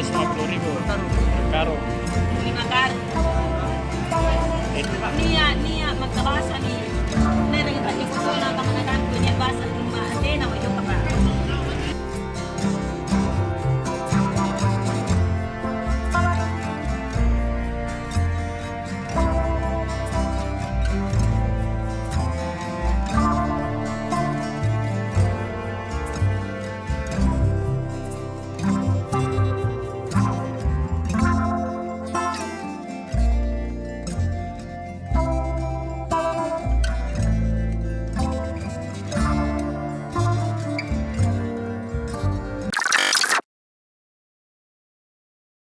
sa mga florigo. Karo. Lima karo. Niya magkabasa ni. Nere kita ikuto na kamanagan ko niya basa lima. Ate na mo yung